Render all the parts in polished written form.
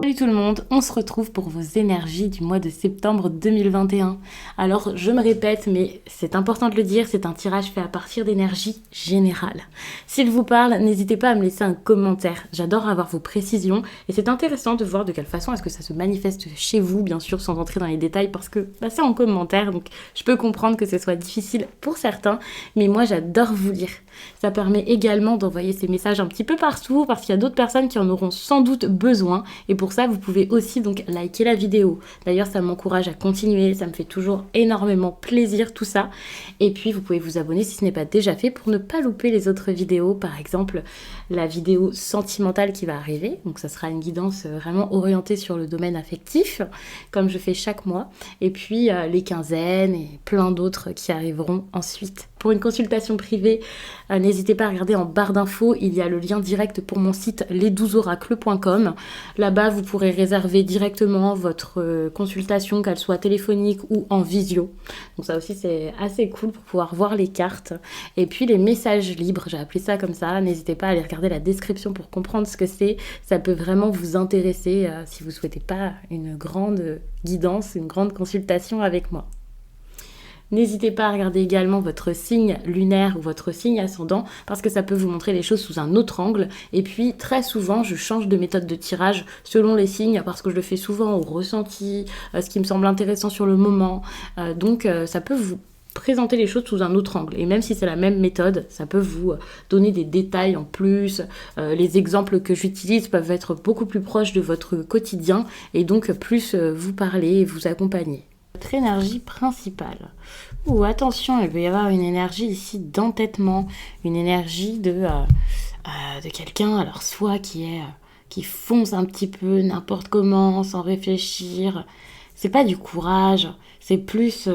Salut tout le monde, on se retrouve pour vos énergies du mois de septembre 2021. Alors je me répète, mais c'est important de le dire, c'est un tirage fait à partir d'énergie générale. S'il vous parle, n'hésitez pas à me laisser un commentaire, j'adore avoir vos précisions et c'est intéressant de voir de quelle façon est-ce que ça se manifeste chez vous, bien sûr sans entrer dans les détails parce que c'est en commentaire, donc je peux comprendre que ce soit difficile pour certains, mais moi j'adore vous lire. Ça permet également d'envoyer ces messages un petit peu partout parce qu'il y a d'autres personnes qui en auront sans doute besoin et pour ça vous pouvez aussi donc liker la vidéo. D'ailleurs ça m'encourage à continuer, ça me fait toujours énormément plaisir tout ça. Et puis vous pouvez vous abonner si ce n'est pas déjà fait pour ne pas louper les autres vidéos, par exemple la vidéo sentimentale qui va arriver. Donc ça sera une guidance vraiment orientée sur le domaine affectif comme je fais chaque mois. Et puis les quinzaines et plein d'autres qui arriveront ensuite. Pour une consultation privée, n'hésitez pas à regarder en barre d'infos, il y a le lien direct pour mon site les12oracles.com. Là-bas, vous pourrez réserver directement votre consultation, qu'elle soit téléphonique ou en visio. Donc ça aussi, c'est assez cool pour pouvoir voir les cartes. Et puis les messages libres, j'ai appelé ça comme ça. N'hésitez pas à aller regarder la description pour comprendre ce que c'est. Ça peut vraiment vous intéresser si vous ne souhaitez pas une grande guidance, une grande consultation avec moi. N'hésitez pas à regarder également votre signe lunaire ou votre signe ascendant parce que ça peut vous montrer les choses sous un autre angle. Et puis très souvent, je change de méthode de tirage selon les signes parce que je le fais souvent au ressenti, ce qui me semble intéressant sur le moment. Donc ça peut vous présenter les choses sous un autre angle. Et même si c'est la même méthode, ça peut vous donner des détails en plus. Les exemples que j'utilise peuvent être beaucoup plus proches de votre quotidien et donc plus vous parler et vous accompagner. Votre énergie principale. Attention, il peut y avoir une énergie ici d'entêtement, une énergie de quelqu'un, alors soit qui fonce un petit peu n'importe comment, sans réfléchir. C'est pas du courage, c'est plus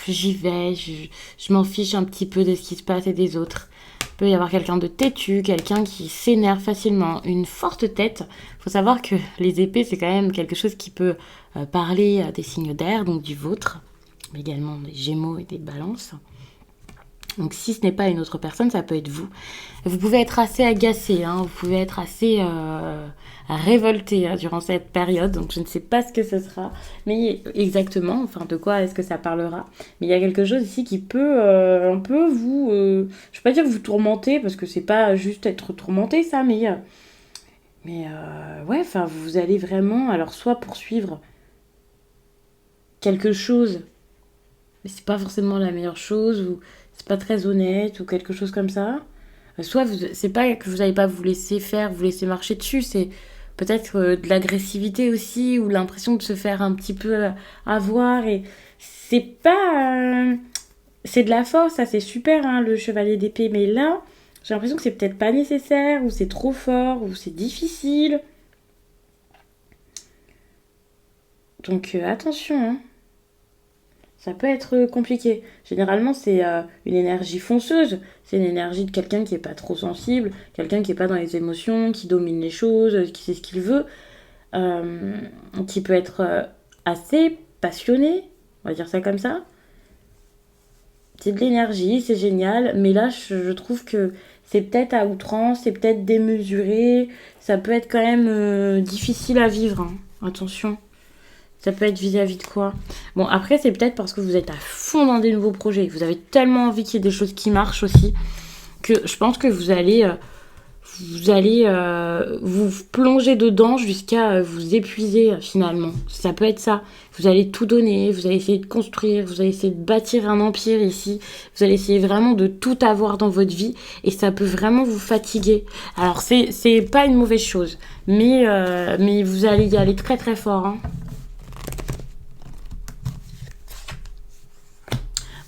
j'y vais, je m'en fiche un petit peu de ce qui se passe et des autres. Il peut y avoir quelqu'un de têtu, quelqu'un qui s'énerve facilement, une forte tête. Il faut savoir que les épées, c'est quand même quelque chose qui peut parler à des signes d'air, donc du vôtre, mais également des gémeaux et des balances. Donc si ce n'est pas une autre personne, ça peut être vous. Vous pouvez être assez agacé, vous pouvez être assez révolté durant cette période, donc je ne sais pas ce que ce sera, mais exactement, enfin de quoi est-ce que ça parlera. Mais il y a quelque chose ici qui peut un peu vous, je ne vais pas dire vous tourmenter, parce que c'est pas juste être tourmenté ça, mais ouais, enfin vous allez vraiment, alors soit poursuivre quelque chose, mais c'est pas forcément la meilleure chose, ou c'est pas très honnête, ou quelque chose comme ça. Soit c'est pas que vous n'allez pas vous laisser faire, vous laisser marcher dessus, c'est peut-être de l'agressivité aussi, ou l'impression de se faire un petit peu avoir, et c'est pas... c'est de la force, ça c'est super, le chevalier d'épée, mais là, j'ai l'impression que c'est peut-être pas nécessaire, ou c'est trop fort, ou c'est difficile. Donc attention, ça peut être compliqué. Généralement, c'est une énergie fonceuse. C'est une énergie de quelqu'un qui n'est pas trop sensible, quelqu'un qui n'est pas dans les émotions, qui domine les choses, qui sait ce qu'il veut, qui peut être assez passionné, on va dire ça comme ça. C'est de l'énergie, c'est génial, mais là, je trouve que c'est peut-être à outrance, c'est peut-être démesuré, ça peut être quand même difficile à vivre, Attention. Ça peut être vis-à-vis de quoi? Bon, après, c'est peut-être parce que vous êtes à fond dans des nouveaux projets. Vous avez tellement envie qu'il y ait des choses qui marchent aussi que je pense que vous allez vous plonger dedans jusqu'à vous épuiser finalement. Ça peut être ça. Vous allez tout donner, vous allez essayer de construire, vous allez essayer de bâtir un empire ici. Vous allez essayer vraiment de tout avoir dans votre vie et ça peut vraiment vous fatiguer. Alors, c'est pas une mauvaise chose, mais vous allez y aller très très fort,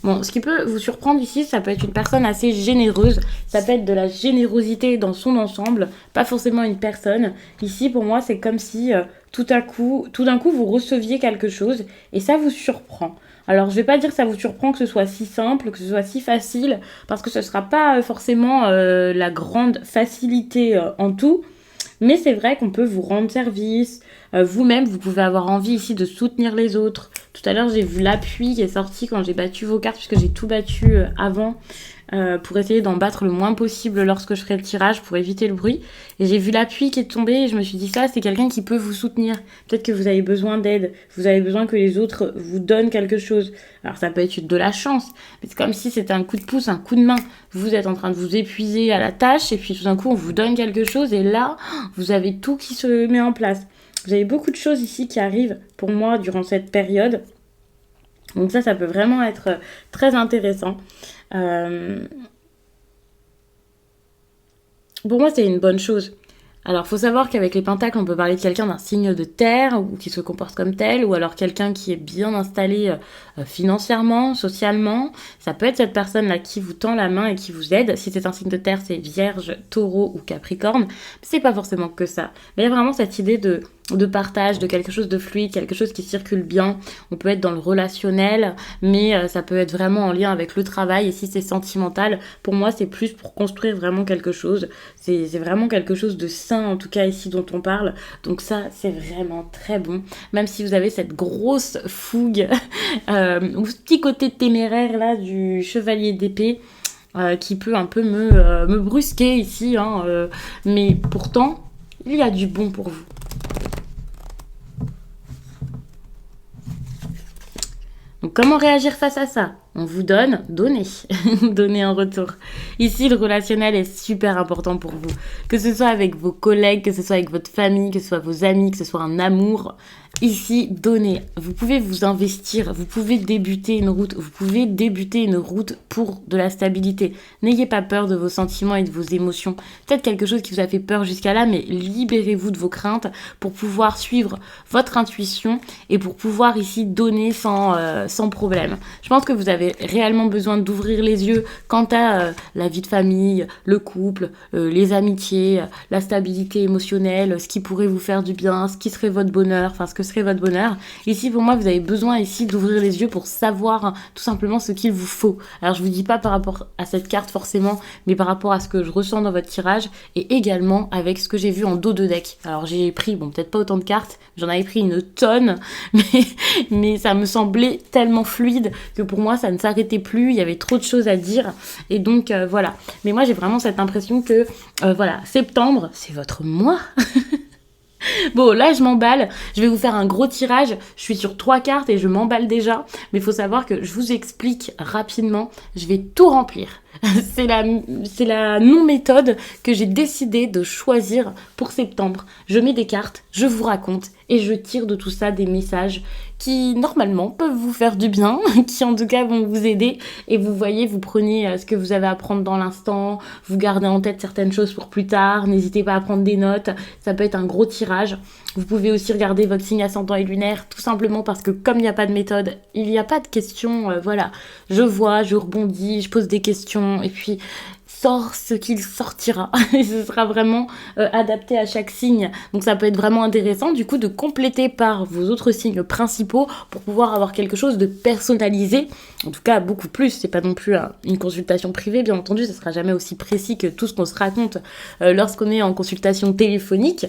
Bon, ce qui peut vous surprendre ici, ça peut être une personne assez généreuse. Ça peut être de la générosité dans son ensemble, pas forcément une personne. Ici, pour moi, c'est comme si tout d'un coup, vous receviez quelque chose et ça vous surprend. Alors, je vais pas dire que ça vous surprend que ce soit si simple, que ce soit si facile, parce que ce sera pas forcément la grande facilité en tout. Mais c'est vrai qu'on peut vous rendre service. Vous-même, vous pouvez avoir envie ici de soutenir les autres. Tout à l'heure, j'ai vu l'appui qui est sorti quand j'ai battu vos cartes, puisque j'ai tout battu avant. pour essayer d'en battre le moins possible lorsque je ferai le tirage pour éviter le bruit. Et j'ai vu la pluie qui est tombée et je me suis dit ça, c'est quelqu'un qui peut vous soutenir. Peut-être que vous avez besoin d'aide, vous avez besoin que les autres vous donnent quelque chose. Alors ça peut être de la chance, mais c'est comme si c'était un coup de pouce, un coup de main. Vous êtes en train de vous épuiser à la tâche et puis tout d'un coup on vous donne quelque chose et là, vous avez tout qui se met en place. Vous avez beaucoup de choses ici qui arrivent pour moi durant cette période. Donc ça peut vraiment être très intéressant. Pour moi, c'est une bonne chose. Alors, faut savoir qu'avec les pentacles, on peut parler de quelqu'un d'un signe de terre ou qui se comporte comme tel, ou alors quelqu'un qui est bien installé financièrement, socialement. Ça peut être cette personne-là qui vous tend la main et qui vous aide. Si c'est un signe de terre, c'est Vierge, Taureau ou Capricorne. C'est pas forcément que ça. Mais il y a vraiment cette idée de partage, de quelque chose de fluide, quelque chose qui circule bien. On peut être dans le relationnel, mais ça peut être vraiment en lien avec le travail. Et si c'est sentimental, pour moi, c'est plus pour construire vraiment quelque chose. C'est vraiment quelque chose de sain, en tout cas ici, dont on parle. Donc ça, c'est vraiment très bon. Même si vous avez cette grosse fougue, ou ce petit côté téméraire là du chevalier d'épée, qui peut un peu me brusquer ici. Mais pourtant, il y a du bon pour vous. Donc, comment réagir face à ça? On vous donne, donnez. Donnez en retour. Ici, le relationnel est super important pour vous. Que ce soit avec vos collègues, que ce soit avec votre famille, que ce soit vos amis, que ce soit un amour. Ici, donnez. Vous pouvez vous investir, vous pouvez débuter une route, pour de la stabilité. N'ayez pas peur de vos sentiments et de vos émotions. Peut-être quelque chose qui vous a fait peur jusqu'à là, mais libérez-vous de vos craintes pour pouvoir suivre votre intuition et pour pouvoir ici donner sans problème. Je pense que vous avez réellement besoin d'ouvrir les yeux quant à la vie de famille, le couple, les amitiés, la stabilité émotionnelle, ce qui pourrait vous faire du bien, ce qui serait votre bonheur, enfin ce que serait votre bonheur. Ici, pour moi, vous avez besoin ici d'ouvrir les yeux pour savoir tout simplement ce qu'il vous faut. Alors, je vous dis pas par rapport à cette carte forcément, mais par rapport à ce que je ressens dans votre tirage et également avec ce que j'ai vu en dos de deck. Alors, j'ai pris, peut-être pas autant de cartes, j'en avais pris une tonne, mais ça me semblait tellement fluide que pour moi, ça ne s'arrêtait plus, il y avait trop de choses à dire et donc voilà. Mais moi, j'ai vraiment cette impression que septembre, c'est votre mois. Bon, là, je m'emballe. Je vais vous faire un gros tirage. Je suis sur 3 cartes et je m'emballe déjà. Mais il faut savoir que je vous explique rapidement. Je vais tout remplir. C'est la non-méthode que j'ai décidé de choisir pour septembre. Je mets des cartes, je vous raconte et je tire de tout ça des messages qui, normalement, peuvent vous faire du bien, qui, en tout cas, vont vous aider. Et vous voyez, vous prenez ce que vous avez à prendre dans l'instant, vous gardez en tête certaines choses pour plus tard, n'hésitez pas à prendre des notes. Ça peut être un gros tirage. Vous pouvez aussi regarder votre signe ascendant et lunaire, tout simplement parce que comme il n'y a pas de méthode, il n'y a pas de questions, je vois, je rebondis, je pose des questions, et puis sort ce qu'il sortira. Et ce sera vraiment adapté à chaque signe. Donc ça peut être vraiment intéressant, du coup, de compléter par vos autres signes principaux pour pouvoir avoir quelque chose de personnalisé. En tout cas, beaucoup plus. C'est pas non plus une consultation privée, bien entendu, ça sera jamais aussi précis que tout ce qu'on se raconte lorsqu'on est en consultation téléphonique.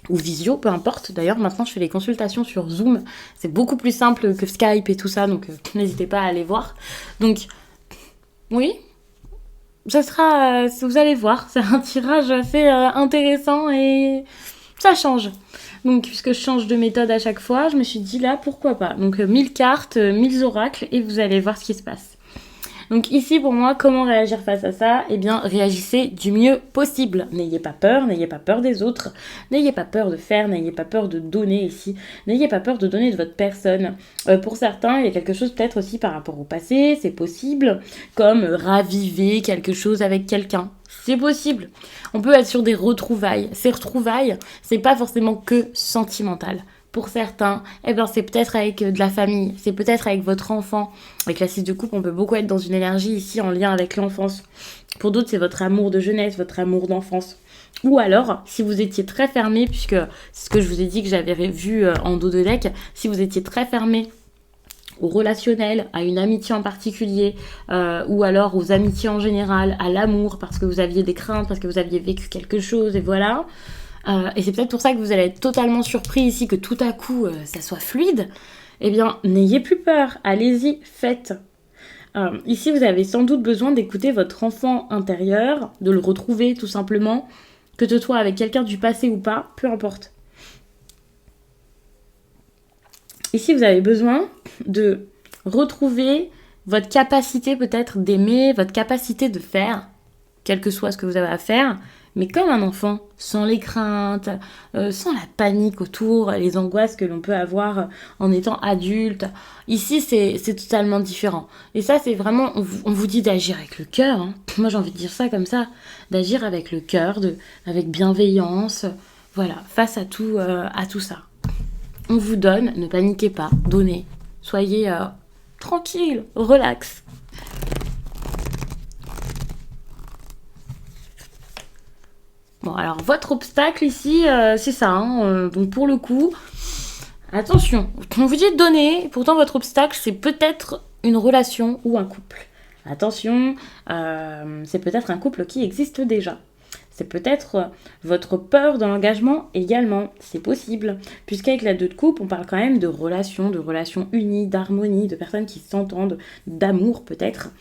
Ou visio, peu importe. D'ailleurs, maintenant, je fais les consultations sur Zoom. C'est beaucoup plus simple que Skype et tout ça, donc n'hésitez pas à aller voir. Donc, oui, ça sera... vous allez voir, c'est un tirage assez intéressant et ça change. Donc, puisque je change de méthode à chaque fois, je me suis dit là, pourquoi pas. Donc, 1000 cartes, 1000 oracles, et vous allez voir ce qui se passe. Donc ici, pour moi, comment réagir face à ça? Eh bien, réagissez du mieux possible. N'ayez pas peur des autres, n'ayez pas peur de faire, n'ayez pas peur de donner ici, n'ayez pas peur de donner de votre personne. Pour certains, il y a quelque chose peut-être aussi par rapport au passé, c'est possible, comme raviver quelque chose avec quelqu'un. C'est possible. On peut être sur des retrouvailles. Ces retrouvailles, c'est pas forcément que sentimental. Pour certains, c'est peut-être avec de la famille, c'est peut-être avec votre enfant. Avec la 6 de coupe, on peut beaucoup être dans une énergie ici en lien avec l'enfance. Pour d'autres, c'est votre amour de jeunesse, votre amour d'enfance. Ou alors, si vous étiez très fermé, puisque c'est ce que je vous ai dit que j'avais vu en dos de deck, si vous étiez très fermé au relationnel, à une amitié en particulier, ou alors aux amitiés en général, à l'amour, parce que vous aviez des craintes, parce que vous aviez vécu quelque chose, et voilà... et c'est peut-être pour ça que vous allez être totalement surpris ici que tout à coup ça soit fluide. Eh bien, n'ayez plus peur, allez-y, faites. Ici, vous avez sans doute besoin d'écouter votre enfant intérieur, de le retrouver tout simplement, que ce soit avec quelqu'un du passé ou pas, peu importe. Ici, vous avez besoin de retrouver votre capacité peut-être d'aimer, votre capacité de faire, quel que soit ce que vous avez à faire, mais comme un enfant, sans les craintes, sans la panique autour, les angoisses que l'on peut avoir en étant adulte. Ici, c'est totalement différent. Et ça, c'est vraiment, on vous dit d'agir avec le cœur. Hein. Moi, j'ai envie de dire ça comme ça, d'agir avec le cœur, avec bienveillance, voilà, face à tout ça. On vous donne, ne paniquez pas, donnez. Soyez tranquille, relax. Bon, alors votre obstacle ici, c'est ça. Hein, donc pour le coup, attention, on vous dit de donner, pourtant votre obstacle, c'est peut-être une relation ou un couple. Attention, c'est peut-être un couple qui existe déjà. C'est peut-être votre peur de l'engagement également, c'est possible. Puisqu'avec la 2 de coupe, on parle quand même de relations unies, d'harmonie, de personnes qui s'entendent, d'amour peut-être,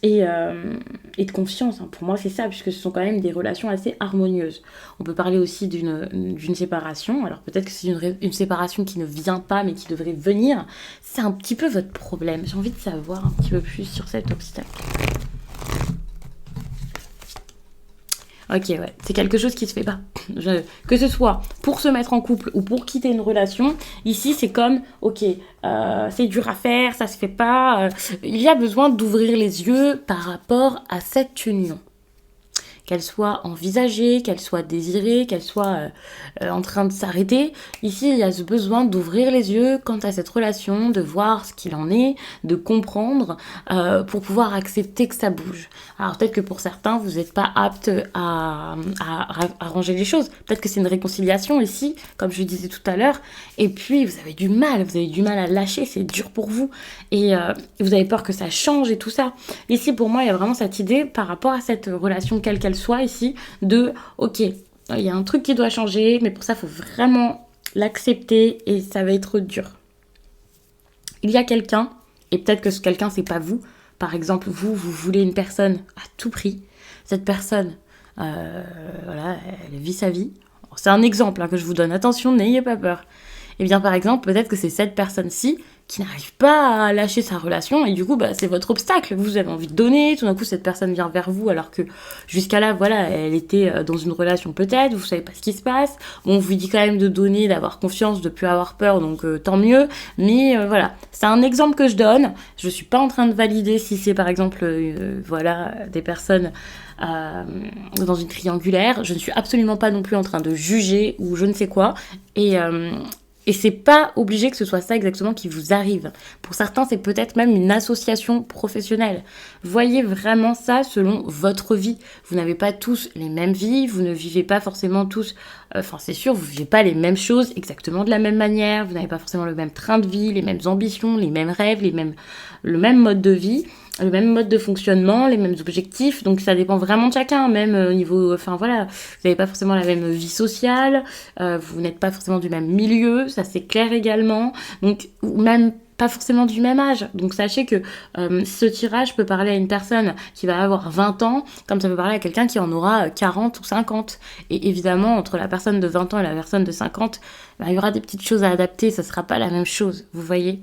et de confiance. Hein. Pour moi, c'est ça, puisque ce sont quand même des relations assez harmonieuses. On peut parler aussi d'une séparation. Alors peut-être que c'est une séparation qui ne vient pas, mais qui devrait venir. C'est un petit peu votre problème. J'ai envie de savoir un petit peu plus sur cet obstacle. Ok, ouais, c'est quelque chose qui se fait pas. Que ce soit pour se mettre en couple ou pour quitter une relation, ici c'est comme, ok, c'est dur à faire, ça se fait pas. Il y a besoin d'ouvrir les yeux par rapport à cette union. Qu'elle soit envisagée, qu'elle soit désirée, qu'elle soit en train de s'arrêter. Ici, il y a ce besoin d'ouvrir les yeux quant à cette relation, de voir ce qu'il en est, de comprendre pour pouvoir accepter que ça bouge. Alors peut-être que pour certains, vous n'êtes pas apte à ranger les choses. Peut-être que c'est une réconciliation ici, comme je le disais tout à l'heure. Et puis, vous avez du mal à lâcher, c'est dur pour vous. Et vous avez peur que ça change et tout ça. Ici, pour moi, il y a vraiment cette idée par rapport à cette relation, quelle qu'elle soit ici, de ok, il y a un truc qui doit changer, mais pour ça, il faut vraiment l'accepter et ça va être dur. Il y a quelqu'un, et peut-être que ce quelqu'un, c'est pas vous. Par exemple, vous voulez une personne à tout prix. Cette personne, voilà, elle vit sa vie. C'est un exemple que je vous donne. Attention, n'ayez pas peur. Et bien, par exemple, peut-être que c'est cette personne-ci qui n'arrive pas à lâcher sa relation et du coup, c'est votre obstacle. Vous avez envie de donner, tout d'un coup, cette personne vient vers vous alors que jusqu'à là, voilà, elle était dans une relation peut-être, vous savez pas ce qui se passe. Bon, on vous dit quand même de donner, d'avoir confiance, de plus avoir peur, donc tant mieux. Mais voilà, c'est un exemple que je donne. Je suis pas en train de valider si c'est par exemple, voilà, des personnes dans une triangulaire. Je ne suis absolument pas non plus en train de juger ou je ne sais quoi. Et c'est pas obligé que ce soit ça exactement qui vous arrive. Pour certains, c'est peut-être même une association professionnelle. Voyez vraiment ça selon votre vie. Vous n'avez pas tous les mêmes vies, vous ne vivez pas forcément tous... Enfin, c'est sûr, vous ne vivez pas les mêmes choses exactement de la même manière, vous n'avez pas forcément le même train de vie, les mêmes ambitions, les mêmes rêves, le même mode de vie, le même mode de fonctionnement, les mêmes objectifs, donc ça dépend vraiment de chacun, même au niveau, enfin voilà, vous n'avez pas forcément la même vie sociale, vous n'êtes pas forcément du même milieu, ça c'est clair également, donc ou même pas forcément du même âge, donc sachez que ce tirage peut parler à une personne qui va avoir 20 ans, comme ça peut parler à quelqu'un qui en aura 40 ou 50, et évidemment entre la personne de 20 ans et la personne de 50, il y aura des petites choses à adapter, ça sera pas la même chose, vous voyez.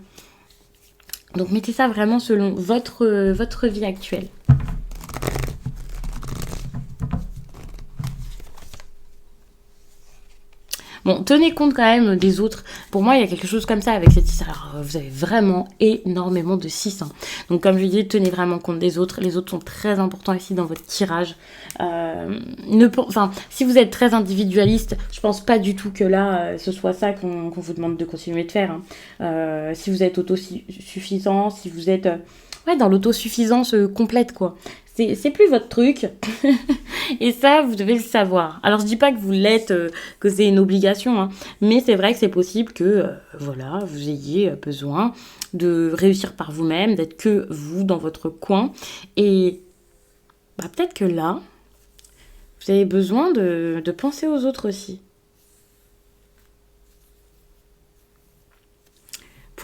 Donc mettez ça vraiment selon votre vie actuelle. Bon, tenez compte quand même des autres. Pour moi, il y a quelque chose comme ça avec cette 6. Alors, vous avez vraiment énormément de 6. Hein. Donc, comme je dis, tenez vraiment compte des autres. Les autres sont très importants ici dans votre tirage. Si vous êtes très individualiste, je pense pas du tout que là, ce soit ça qu'on vous demande de continuer de faire. Hein. Si vous êtes autosuffisant, si vous êtes dans l'autosuffisance complète, quoi. C'est plus votre truc. Et ça, vous devez le savoir. Alors, je dis pas que vous l'êtes, que c'est une obligation, hein, mais c'est vrai que c'est possible que, vous ayez besoin de réussir par vous-même, d'être que vous dans votre coin. Et peut-être que là, vous avez besoin de penser aux autres aussi.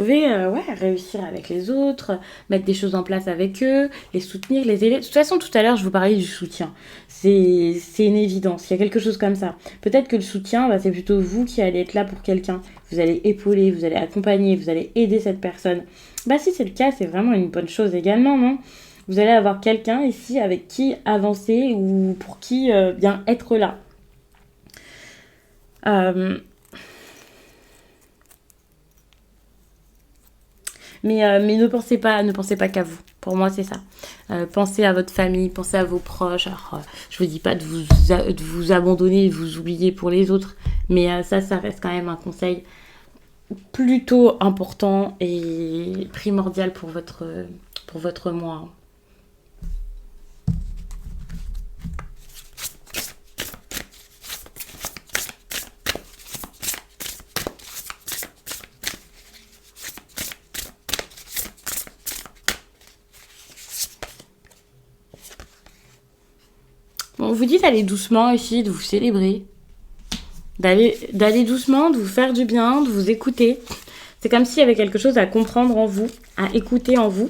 pouvez réussir avec les autres, mettre des choses en place avec eux, les soutenir, les aider. De toute façon, tout à l'heure, je vous parlais du soutien. C'est une évidence, il y a quelque chose comme ça. Peut-être que le soutien, c'est plutôt vous qui allez être là pour quelqu'un. Vous allez épauler, vous allez accompagner, vous allez aider cette personne. Si c'est le cas, c'est vraiment une bonne chose également, non ? Vous allez avoir quelqu'un ici avec qui avancer ou pour qui bien être là. Mais ne pensez pas qu'à vous. Pour moi, c'est ça. Pensez à votre famille, pensez à vos proches. Alors, je vous dis pas de vous abandonner, de vous oublier pour les autres, mais ça reste quand même un conseil plutôt important et primordial pour votre moi. On vous dit d'aller doucement ici, de vous célébrer, d'aller doucement, de vous faire du bien, de vous écouter. C'est comme s'il y avait quelque chose à comprendre en vous, à écouter en vous.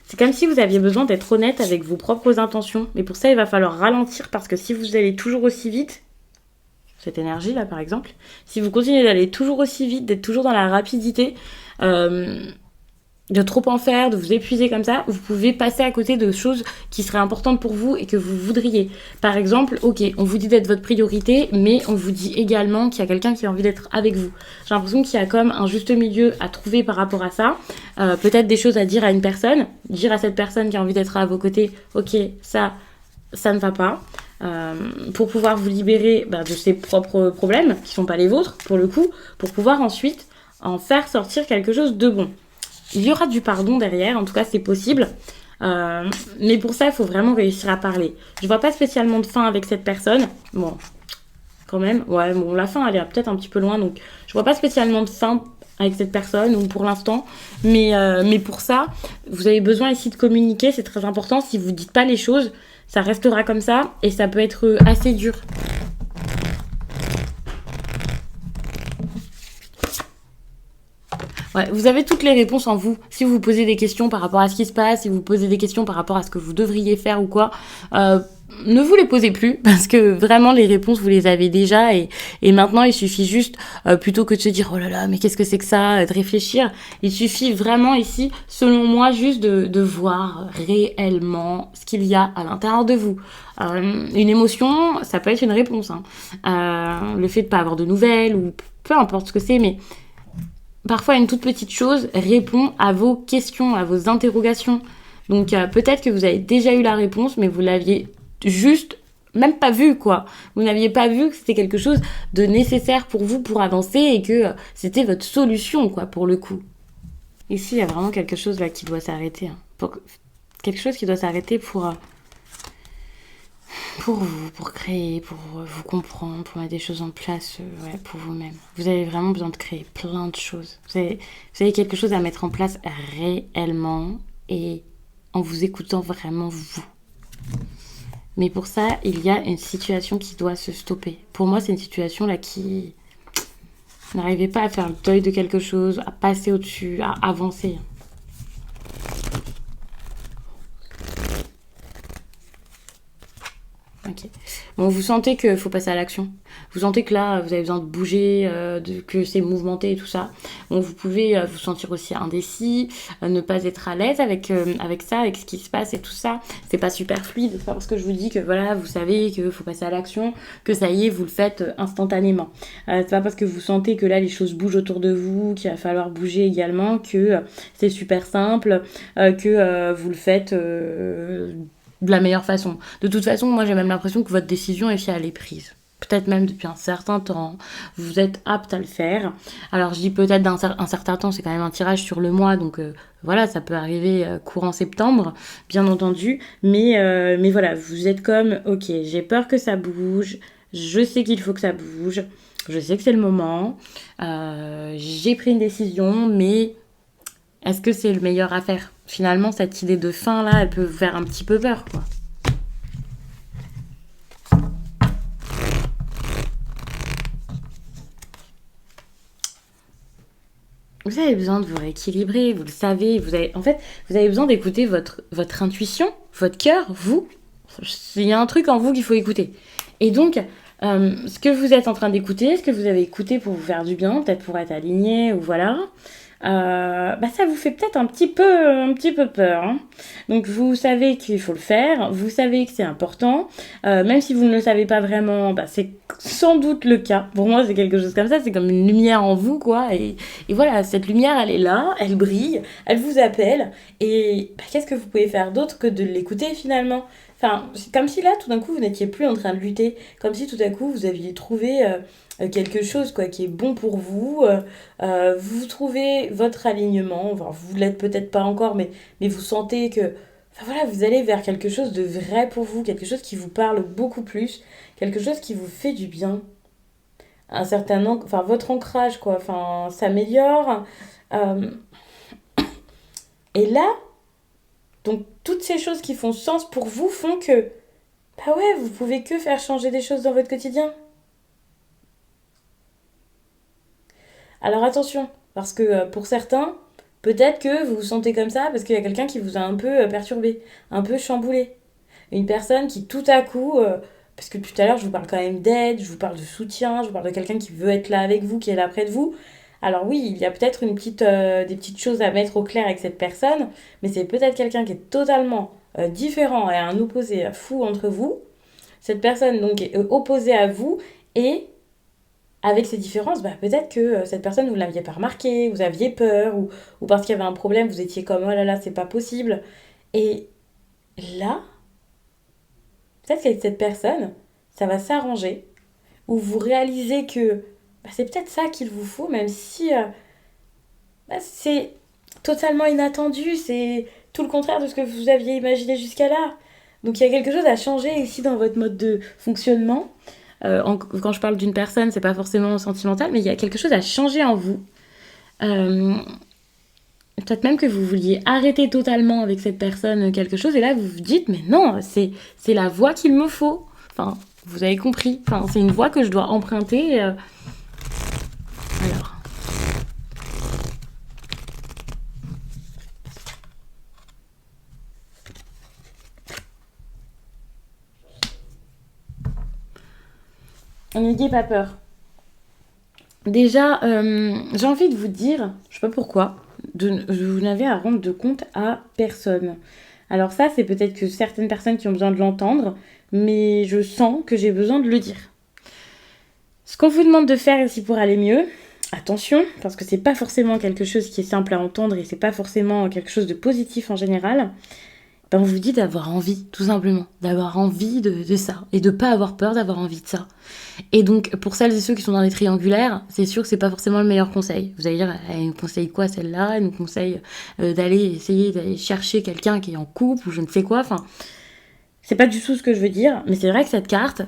C'est comme si vous aviez besoin d'être honnête avec vos propres intentions. Mais pour ça, il va falloir ralentir parce que si vous allez toujours aussi vite, cette énergie-là par exemple, si vous continuez d'aller toujours aussi vite, d'être toujours dans la rapidité, de trop en faire, de vous épuiser comme ça, vous pouvez passer à côté de choses qui seraient importantes pour vous et que vous voudriez. Par exemple, ok, on vous dit d'être votre priorité, mais on vous dit également qu'il y a quelqu'un qui a envie d'être avec vous. J'ai l'impression qu'il y a comme un juste milieu à trouver par rapport à ça. Peut-être des choses à dire à une personne, dire à cette personne qui a envie d'être à vos côtés, ok, ça ne va pas. Pour pouvoir vous libérer de ses propres problèmes, qui sont pas les vôtres, pour le coup, pour pouvoir ensuite en faire sortir quelque chose de bon. Il y aura du pardon derrière, en tout cas c'est possible. Mais pour ça, il faut vraiment réussir à parler. Je vois pas spécialement de fin avec cette personne. Bon, quand même. Ouais, bon, la fin, elle est peut-être un petit peu loin. Donc, je vois pas spécialement de fin avec cette personne, ou pour l'instant. Mais pour ça, vous avez besoin ici de communiquer. C'est très important. Si vous dites pas les choses, ça restera comme ça. Et ça peut être assez dur. Ouais, vous avez toutes les réponses en vous. Si vous vous posez des questions par rapport à ce qui se passe, si vous posez des questions par rapport à ce que vous devriez faire ou quoi, ne vous les posez plus parce que vraiment les réponses vous les avez déjà et maintenant il suffit juste plutôt que de se dire oh là là mais qu'est-ce que c'est que ça, de réfléchir. Il suffit vraiment ici, selon moi, juste de voir réellement ce qu'il y a à l'intérieur de vous. Une émotion, ça peut être une réponse. Le fait de pas avoir de nouvelles ou peu importe ce que c'est, mais parfois, une toute petite chose répond à vos questions, à vos interrogations. Donc, peut-être que vous avez déjà eu la réponse, mais vous l'aviez juste même pas vu, quoi. Vous n'aviez pas vu que c'était quelque chose de nécessaire pour vous pour avancer et que c'était votre solution, quoi, pour le coup. Ici, il y a vraiment quelque chose là qui doit s'arrêter. Quelque chose qui doit s'arrêter pour vous, pour créer, pour vous comprendre, pour mettre des choses en place pour vous-même. Vous avez vraiment besoin de créer plein de choses. Vous avez quelque chose à mettre en place réellement et en vous écoutant vraiment vous. Mais pour ça, il y a une situation qui doit se stopper. Pour moi, c'est une situation là qui n'arrivait pas à faire le deuil de quelque chose, à passer au-dessus, à avancer. Ok. Bon, vous sentez qu'il faut passer à l'action. Vous sentez que là, vous avez besoin de bouger, que c'est mouvementé et tout ça. Bon, vous pouvez vous sentir aussi indécis, ne pas être à l'aise avec ça, avec ce qui se passe et tout ça. C'est pas super fluide. C'est pas parce que je vous dis que voilà, vous savez qu'il faut passer à l'action, que ça y est, vous le faites instantanément. C'est pas parce que vous sentez que là, les choses bougent autour de vous, qu'il va falloir bouger également, que c'est super simple, que vous le faites de la meilleure façon. De toute façon, moi j'ai même l'impression que votre décision est elle est prise. Peut-être même depuis un certain temps, vous êtes apte à le faire. Alors je dis peut-être d'un certain temps, c'est quand même un tirage sur le mois, donc voilà, ça peut arriver courant septembre, bien entendu. Mais voilà, vous êtes comme, ok, j'ai peur que ça bouge, je sais qu'il faut que ça bouge, je sais que c'est le moment, j'ai pris une décision, mais est-ce que c'est le meilleur à faire ? Finalement, cette idée de fin, là, elle peut vous faire un petit peu peur, quoi. Vous avez besoin de vous rééquilibrer, vous le savez. En fait, vous avez besoin d'écouter votre intuition, votre cœur, vous. Il y a un truc en vous qu'il faut écouter. Et donc, ce que vous êtes en train d'écouter, ce que vous avez écouté pour vous faire du bien, peut-être pour être aligné, ou voilà, ça vous fait peut-être un petit peu peur. Hein. Donc vous savez qu'il faut le faire, vous savez que c'est important, même si vous ne le savez pas vraiment, c'est sans doute le cas. Pour moi, c'est quelque chose comme ça, c'est comme une lumière en vous, quoi. Et voilà, cette lumière, elle est là, elle brille, elle vous appelle. Et qu'est-ce que vous pouvez faire d'autre que de l'écouter finalement? Enfin, c'est comme si là, tout d'un coup, vous n'étiez plus en train de lutter, comme si tout à coup, vous aviez trouvé quelque chose quoi, qui est bon pour vous. Vous trouvez votre alignement, enfin, vous l'êtes peut-être pas encore, mais vous sentez que enfin, voilà, vous allez vers quelque chose de vrai pour vous, quelque chose qui vous parle beaucoup plus, quelque chose qui vous fait du bien. Enfin, votre ancrage, quoi, enfin, s'améliore. Euh, et là, donc, toutes ces choses qui font sens pour vous font que, bah ouais, vous pouvez que faire changer des choses dans votre quotidien. Alors attention, parce que pour certains, peut-être que vous vous sentez comme ça parce qu'il y a quelqu'un qui vous a un peu perturbé, un peu chamboulé. Une personne qui tout à coup, parce que tout à l'heure je vous parle quand même d'aide, je vous parle de soutien, je vous parle de quelqu'un qui veut être là avec vous, qui est là près de vous. Alors oui, il y a peut-être des petites choses à mettre au clair avec cette personne, mais c'est peut-être quelqu'un qui est totalement différent et un opposé fou entre vous. Cette personne donc est opposée à vous et avec ces différences, peut-être que cette personne, vous ne l'aviez pas remarqué, vous aviez peur, ou parce qu'il y avait un problème, vous étiez comme, oh là là, c'est pas possible. Et là, peut-être qu'avec cette personne, ça va s'arranger, ou vous réalisez que c'est peut-être ça qu'il vous faut, même si c'est totalement inattendu, c'est tout le contraire de ce que vous aviez imaginé jusqu'à là. Donc il y a quelque chose à changer ici dans votre mode de fonctionnement. Quand je parle d'une personne, c'est pas forcément sentimental, mais il y a quelque chose à changer en vous. Euh, Peut-être même que vous vouliez arrêter totalement avec cette personne quelque chose, et là vous vous dites, mais non, c'est la voie qu'il me faut. Enfin, vous avez compris. Enfin, c'est une voie que je dois emprunter. Alors, n'ayez pas peur. Déjà, j'ai envie de vous dire, je sais pas pourquoi, vous n'avez à rendre de compte à personne. Alors ça, c'est peut-être que certaines personnes qui ont besoin de l'entendre, mais je sens que j'ai besoin de le dire. Ce qu'on vous demande de faire ici pour aller mieux, attention, parce que c'est pas forcément quelque chose qui est simple à entendre et c'est pas forcément quelque chose de positif en général, on vous dit d'avoir envie, tout simplement, d'avoir envie de ça et de pas avoir peur d'avoir envie de ça. Et donc, pour celles et ceux qui sont dans les triangulaires, c'est sûr que c'est pas forcément le meilleur conseil. Vous allez dire, elle nous conseille quoi celle-là? Elle nous conseille d'aller essayer d'aller chercher quelqu'un qui est en couple ou je ne sais quoi. Enfin, c'est pas du tout ce que je veux dire, mais c'est vrai que cette carte,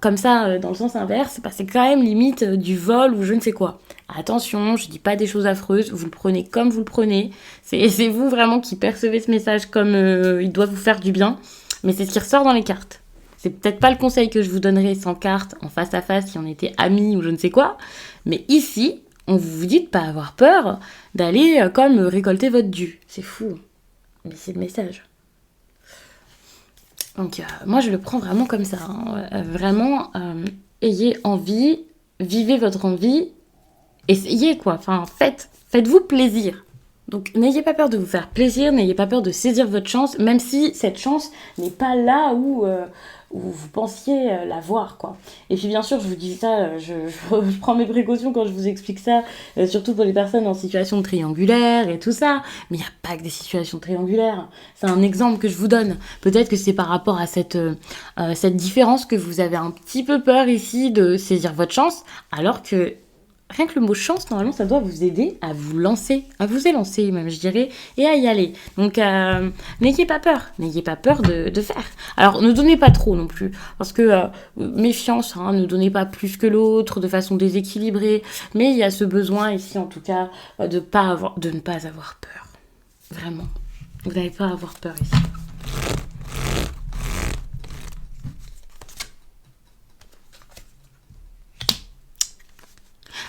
comme ça, dans le sens inverse, c'est quand même limite du vol ou je ne sais quoi. Attention, je dis pas des choses affreuses, vous le prenez comme vous le prenez. C'est vous vraiment qui percevez ce message comme il doit vous faire du bien, mais c'est ce qui ressort dans les cartes. C'est peut-être pas le conseil que je vous donnerais sans carte, en face à face, si on était amis ou je ne sais quoi, mais ici, on vous dit de pas avoir peur d'aller comme récolter votre dû. C'est fou, mais c'est le message. Donc moi je le prends vraiment comme ça. Hein. Vraiment, ayez envie, vivez votre envie, essayez quoi. Enfin, faites-vous plaisir. Donc n'ayez pas peur de vous faire plaisir, n'ayez pas peur de saisir votre chance, même si cette chance n'est pas là où vous pensiez l'avoir, quoi. Et puis bien sûr, je vous dis ça, je prends mes précautions quand je vous explique ça, surtout pour les personnes en situation triangulaire et tout ça. Mais il n'y a pas que des situations triangulaires. C'est un exemple que je vous donne. Peut-être que c'est par rapport à cette différence que vous avez un petit peu peur ici de saisir votre chance, alors que rien que le mot chance, normalement, ça doit vous aider à vous lancer, à vous élancer même, je dirais, et à y aller. Donc, n'ayez pas peur de faire. Alors, ne donnez pas trop non plus, parce que méfiance, hein, ne donnez pas plus que l'autre, de façon déséquilibrée, mais il y a ce besoin ici, en tout cas, de ne pas avoir peur. Vraiment. Vous n'allez pas avoir peur ici.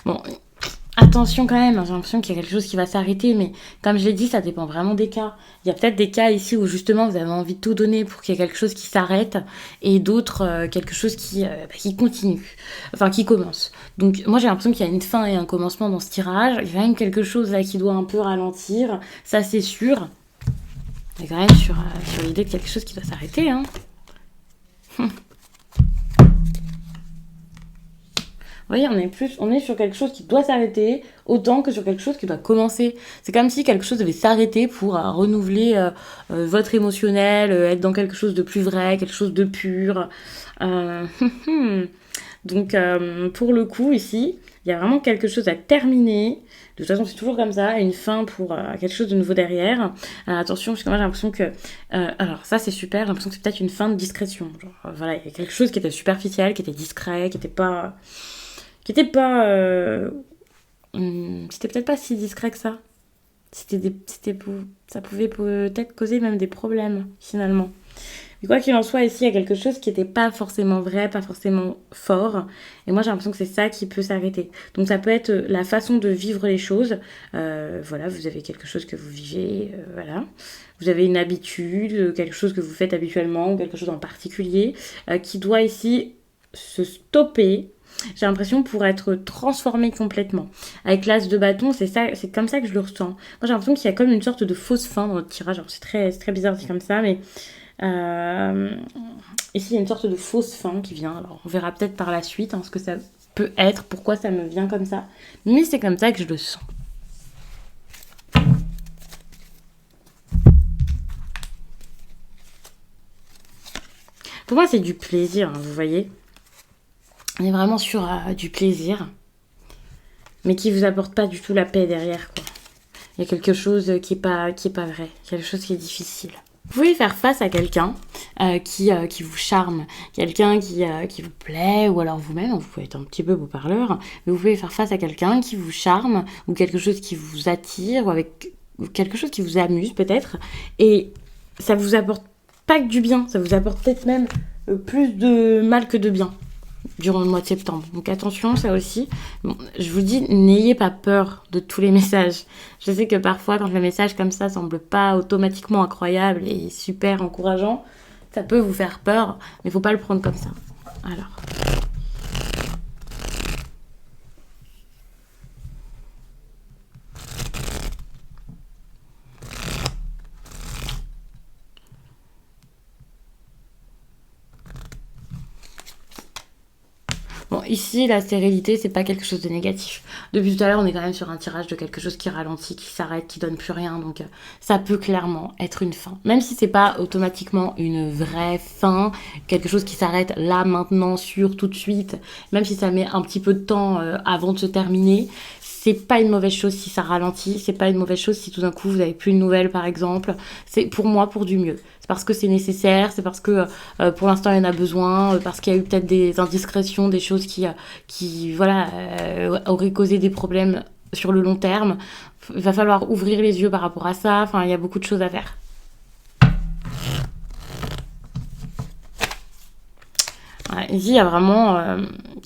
Bon, Attention quand même, j'ai l'impression qu'il y a quelque chose qui va s'arrêter, mais comme je l'ai dit, ça dépend vraiment des cas. Il y a peut-être des cas ici où justement vous avez envie de tout donner pour qu'il y ait quelque chose qui s'arrête, et d'autres, quelque chose qui continue, enfin qui commence. Donc moi j'ai l'impression qu'il y a une fin et un commencement dans ce tirage, il y a quand même quelque chose là qui doit un peu ralentir, ça c'est sûr. On est quand même sur l'idée de quelque chose qui doit s'arrêter, hein. Vous voyez, on est sur quelque chose qui doit s'arrêter autant que sur quelque chose qui doit commencer. C'est comme si quelque chose devait s'arrêter pour renouveler votre émotionnel, être dans quelque chose de plus vrai, quelque chose de pur. Euh, Donc, pour le coup, ici, il y a vraiment quelque chose à terminer. De toute façon, c'est toujours comme ça, une fin pour quelque chose de nouveau derrière. Attention, parce que moi, j'ai l'impression que... alors, ça, c'est super. J'ai l'impression que c'est peut-être une fin de discrétion. Genre, voilà, il y a quelque chose qui était superficiel, qui était discret, qui était pas... C'était peut-être pas si discret que ça. Ça pouvait peut-être causer même des problèmes, finalement. Mais quoi qu'il en soit, ici, il y a quelque chose qui n'était pas forcément vrai, pas forcément fort. Et moi, j'ai l'impression que c'est ça qui peut s'arrêter. Donc, ça peut être la façon de vivre les choses. Voilà, vous avez quelque chose que vous vivez, voilà. Vous avez une habitude, quelque chose que vous faites habituellement, ou quelque chose en particulier, qui doit ici se stopper. J'ai l'impression pour être transformé complètement. Avec l'as de bâton, c'est comme ça que je le ressens. Moi, j'ai l'impression qu'il y a comme une sorte de fausse fin dans notre tirage. Alors, c'est très bizarre dit comme ça, mais ici, il y a une sorte de fausse fin qui vient. Alors, on verra peut-être par la suite ce que ça peut être, pourquoi ça me vient comme ça. Mais c'est comme ça que je le sens. Pour moi, c'est du plaisir, vous voyez. On est vraiment sur du plaisir, mais qui vous apporte pas du tout la paix derrière, quoi. Il y a quelque chose qui est pas vrai, quelque chose qui est difficile. Vous pouvez faire face à quelqu'un qui vous charme, quelqu'un qui vous plaît, ou alors vous-même, vous pouvez être un petit peu beau parleur, mais vous pouvez faire face à quelqu'un qui vous charme, ou quelque chose qui vous attire, ou quelque chose qui vous amuse peut-être, et ça vous apporte pas que du bien, ça vous apporte peut-être même plus de mal que de bien durant le mois de septembre. Donc attention, ça aussi. Bon, je vous dis, n'ayez pas peur de tous les messages. Je sais que parfois, quand le message comme ça semble pas automatiquement incroyable et super encourageant, ça peut vous faire peur, mais faut pas le prendre comme ça. Alors... Bon, ici, la stérilité, c'est pas quelque chose de négatif. Depuis tout à l'heure, on est quand même sur un tirage de quelque chose qui ralentit, qui s'arrête, qui donne plus rien. Donc, ça peut clairement être une fin. Même si c'est pas automatiquement une vraie fin, quelque chose qui s'arrête là, maintenant, tout de suite, même si ça met un petit peu de temps avant de se terminer, c'est pas une mauvaise chose si ça ralentit, c'est pas une mauvaise chose si tout d'un coup vous avez plus de nouvelles par exemple. C'est pour moi pour du mieux. C'est parce que c'est nécessaire, c'est parce que pour l'instant il y en a besoin, parce qu'il y a eu peut-être des indiscrétions, des choses qui voilà, auraient causé des problèmes sur le long terme. Il va falloir ouvrir les yeux par rapport à ça, enfin il y a beaucoup de choses à faire. Ouais, ici, il y a vraiment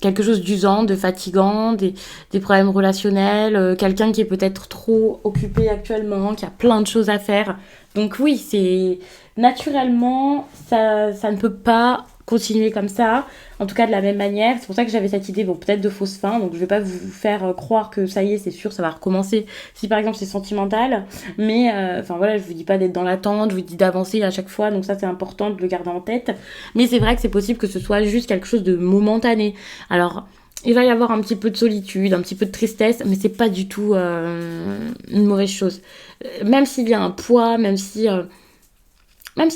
quelque chose d'usant, de fatigant, des problèmes relationnels, quelqu'un qui est peut-être trop occupé actuellement, qui a plein de choses à faire. Donc oui, c'est naturellement, ça ne peut pas continuer comme ça, en tout cas de la même manière. C'est pour ça que j'avais cette idée, bon, peut-être de fausse fin, donc je vais pas vous faire croire que ça y est, c'est sûr, ça va recommencer. Si par exemple c'est sentimental, mais enfin voilà, je vous dis pas d'être dans l'attente, je vous dis d'avancer à chaque fois, donc ça c'est important de le garder en tête. Mais c'est vrai que c'est possible que ce soit juste quelque chose de momentané. Alors, il va y avoir un petit peu de solitude, un petit peu de tristesse, mais c'est pas du tout une mauvaise chose. Même s'il y a un poids, même si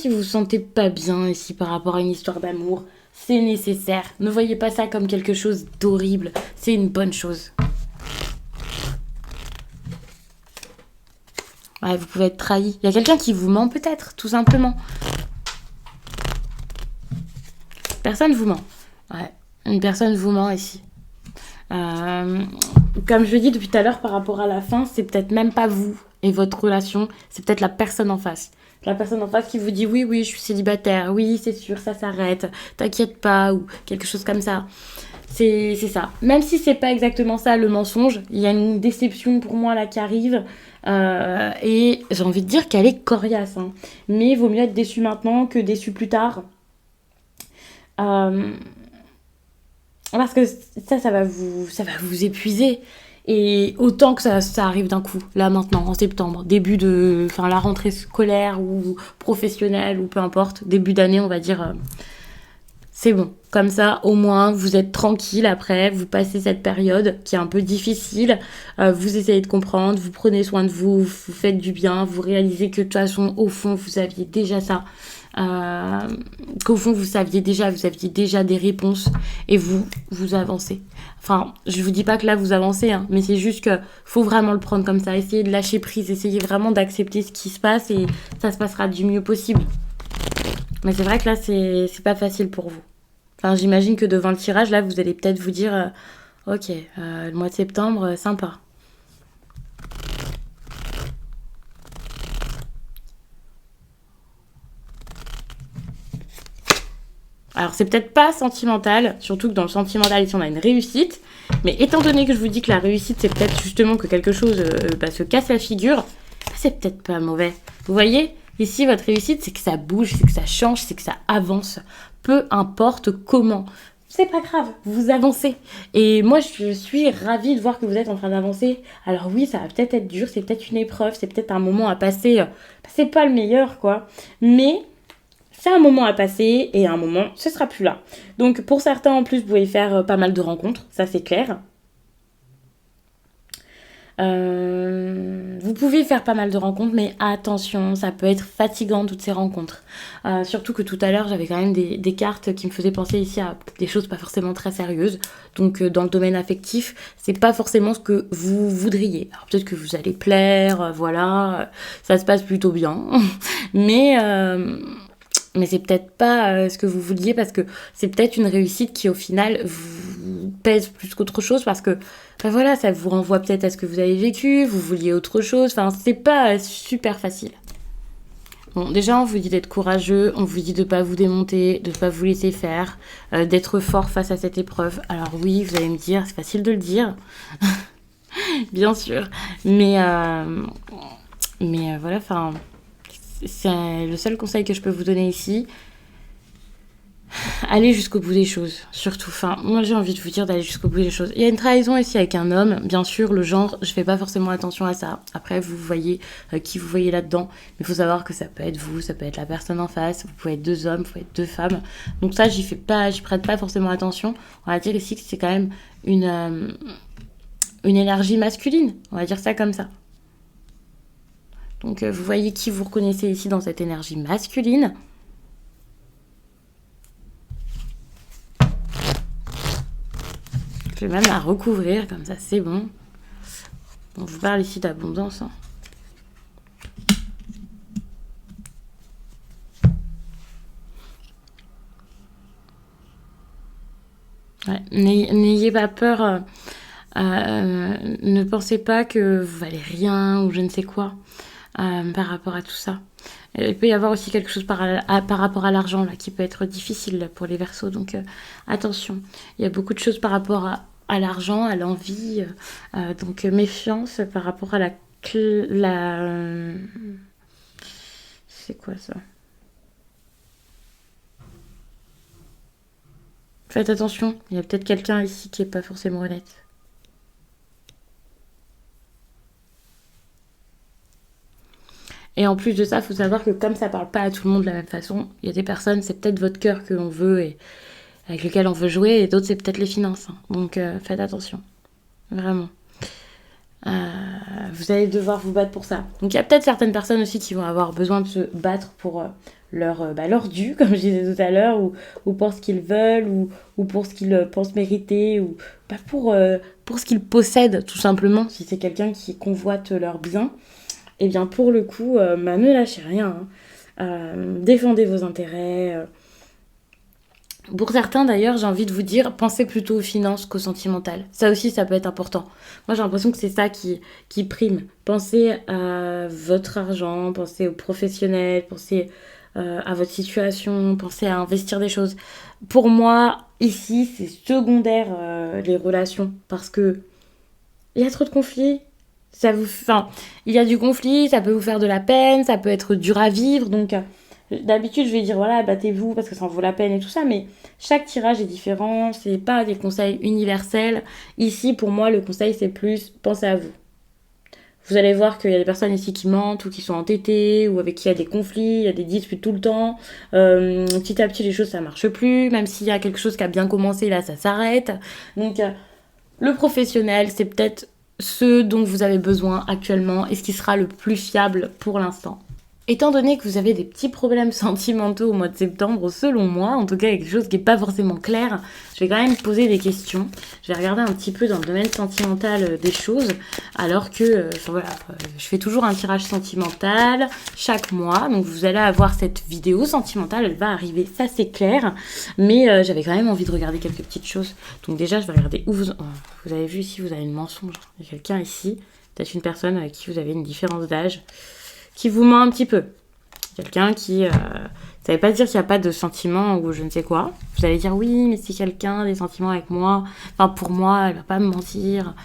vous vous sentez pas bien ici par rapport à une histoire d'amour, c'est nécessaire. Ne voyez pas ça comme quelque chose d'horrible. C'est une bonne chose. Ouais, vous pouvez être trahi. Il y a quelqu'un qui vous ment peut-être, tout simplement. Personne vous ment. Ouais, une personne vous ment ici. Comme je le dis depuis tout à l'heure par rapport à la fin, c'est peut-être même pas vous et votre relation, c'est peut-être la personne en face. La personne en face qui vous dit oui, je suis célibataire, oui, c'est sûr, ça s'arrête, t'inquiète pas, ou quelque chose comme ça. C'est ça. Même si c'est pas exactement ça le mensonge, il y a une déception pour moi là qui arrive. Et j'ai envie de dire qu'elle est coriace, hein. Mais il vaut mieux être déçu maintenant que déçu plus tard. Euh, Parce que ça va vous épuiser. Et autant que ça arrive d'un coup, là maintenant, en septembre, enfin la rentrée scolaire ou professionnelle ou peu importe, début d'année, on va dire, c'est bon. Comme ça, au moins, vous êtes tranquille après, vous passez cette période qui est un peu difficile, vous essayez de comprendre, vous prenez soin de vous, vous faites du bien, vous réalisez que de toute façon, au fond, vous aviez déjà ça. Euh, Qu'au fond, vous aviez déjà des réponses et vous avancez. Enfin, je vous dis pas que là, vous avancez, hein, mais c'est juste que faut vraiment le prendre comme ça. Essayez de lâcher prise, essayez vraiment d'accepter ce qui se passe et ça se passera du mieux possible. Mais c'est vrai que là, c'est pas facile pour vous. Enfin, j'imagine que devant le tirage, là, vous allez peut-être vous dire ok, le mois de septembre, sympa. Alors, c'est peut-être pas sentimental, surtout que dans le sentimental, ici, on a une réussite. Mais étant donné que je vous dis que la réussite, c'est peut-être justement que quelque chose se casse la figure, c'est peut-être pas mauvais. Vous voyez, ici, votre réussite, c'est que ça bouge, c'est que ça change, c'est que ça avance. Peu importe comment. C'est pas grave, vous avancez. Et moi, je suis ravie de voir que vous êtes en train d'avancer. Alors oui, ça va peut-être être dur, c'est peut-être une épreuve, c'est peut-être un moment à passer. C'est pas le meilleur, quoi. Mais c'est un moment à passer et un moment, ce sera plus là. Donc pour certains, en plus, vous pouvez faire pas mal de rencontres, ça c'est clair. Vous pouvez faire pas mal de rencontres, mais attention, ça peut être fatigant toutes ces rencontres. Surtout que tout à l'heure, j'avais quand même des cartes qui me faisaient penser ici à des choses pas forcément très sérieuses. Donc dans le domaine affectif, c'est pas forcément ce que vous voudriez. Alors peut-être que vous allez plaire, voilà, ça se passe plutôt bien. mais mais c'est peut-être pas ce que vous vouliez parce que c'est peut-être une réussite qui au final vous pèse plus qu'autre chose parce que ben voilà, ça vous renvoie peut-être à ce que vous avez vécu, vous vouliez autre chose, enfin c'est pas super facile. Bon, déjà on vous dit d'être courageux, on vous dit de pas vous démonter, de pas vous laisser faire, d'être fort face à cette épreuve. Alors oui, vous allez me dire, c'est facile de le dire, bien sûr, mais voilà, enfin c'est le seul conseil que je peux vous donner ici. Allez jusqu'au bout des choses, surtout. Enfin, moi j'ai envie de vous dire d'aller jusqu'au bout des choses. Il y a une trahison ici avec un homme, bien sûr, le genre, je fais pas forcément attention à ça. Après, vous voyez qui vous voyez là-dedans, mais il faut savoir que ça peut être vous, ça peut être la personne en face, vous pouvez être deux hommes, vous pouvez être deux femmes. Donc ça, j'y prête pas forcément attention. On va dire ici que c'est quand même une énergie masculine, on va dire ça comme ça. Donc vous voyez qui vous reconnaissez ici dans cette énergie masculine. Je vais même la recouvrir, comme ça c'est bon. On vous parle ici d'abondance. Hein. Ouais, n'ayez pas peur. Ne pensez pas que vous valez rien ou je ne sais quoi par rapport à tout ça. Il peut y avoir aussi quelque chose par rapport à l'argent là, qui peut être difficile pour les Verseaux. Donc attention, il y a beaucoup de choses par rapport à l'argent, à l'envie. Donc méfiance par rapport à c'est quoi ça? Faites attention, il y a peut-être quelqu'un ici qui est pas forcément honnête. Et en plus de ça, il faut savoir que comme ça parle pas à tout le monde de la même façon, il y a des personnes, c'est peut-être votre cœur que l'on veut et avec lequel on veut jouer, et d'autres, c'est peut-être les finances. Hein. Donc faites attention, vraiment. Euh, Vous allez devoir vous battre pour ça. Donc il y a peut-être certaines personnes aussi qui vont avoir besoin de se battre pour leur dû, comme je disais tout à l'heure, ou pour ce qu'ils veulent, ou pour ce qu'ils pensent mériter, ou pas pour ce qu'ils possèdent, tout simplement, si c'est quelqu'un qui convoite leur bien. Et bien pour le coup, ne lâchez rien. Hein. Défendez vos intérêts. Pour certains d'ailleurs, j'ai envie de vous dire, pensez plutôt aux finances qu'au sentimental. Ça aussi, ça peut être important. Moi, j'ai l'impression que c'est ça qui prime. Pensez à votre argent, pensez aux professionnels, pensez à votre situation, pensez à investir des choses. Pour moi, ici, c'est secondaire, les relations, parce que il y a trop de conflits. Enfin, il y a du conflit, ça peut vous faire de la peine, ça peut être dur à vivre. Donc, d'habitude, je vais dire, voilà, battez-vous parce que ça en vaut la peine et tout ça. Mais chaque tirage est différent. C'est pas des conseils universels. Ici, pour moi, le conseil, c'est plus, pensez à vous. Vous allez voir qu'il y a des personnes ici qui mentent ou qui sont entêtées ou avec qui il y a des conflits, il y a des disputes tout le temps. Petit à petit, les choses, ça marche plus. Même s'il y a quelque chose qui a bien commencé, là, ça s'arrête. Donc, le professionnel, c'est peut-être ce dont vous avez besoin actuellement et ce qui sera le plus fiable pour l'instant. Étant donné que vous avez des petits problèmes sentimentaux au mois de septembre, selon moi, en tout cas quelque chose qui n'est pas forcément clair, je vais quand même poser des questions. Je vais regarder un petit peu dans le domaine sentimental des choses, alors que je fais toujours un tirage sentimental chaque mois. Donc vous allez avoir cette vidéo sentimentale, elle va arriver, ça c'est clair. Mais j'avais quand même envie de regarder quelques petites choses. Donc déjà, je vais regarder où vous avez vu ici, vous avez une mensonge. Il y a quelqu'un ici, peut-être une personne avec qui vous avez une différence d'âge, qui vous ment un petit peu. Quelqu'un qui... ça veut pas dire qu'il n'y a pas de sentiments ou je ne sais quoi. Vous allez dire oui, mais si quelqu'un a des sentiments avec moi, enfin pour moi, elle va pas me mentir.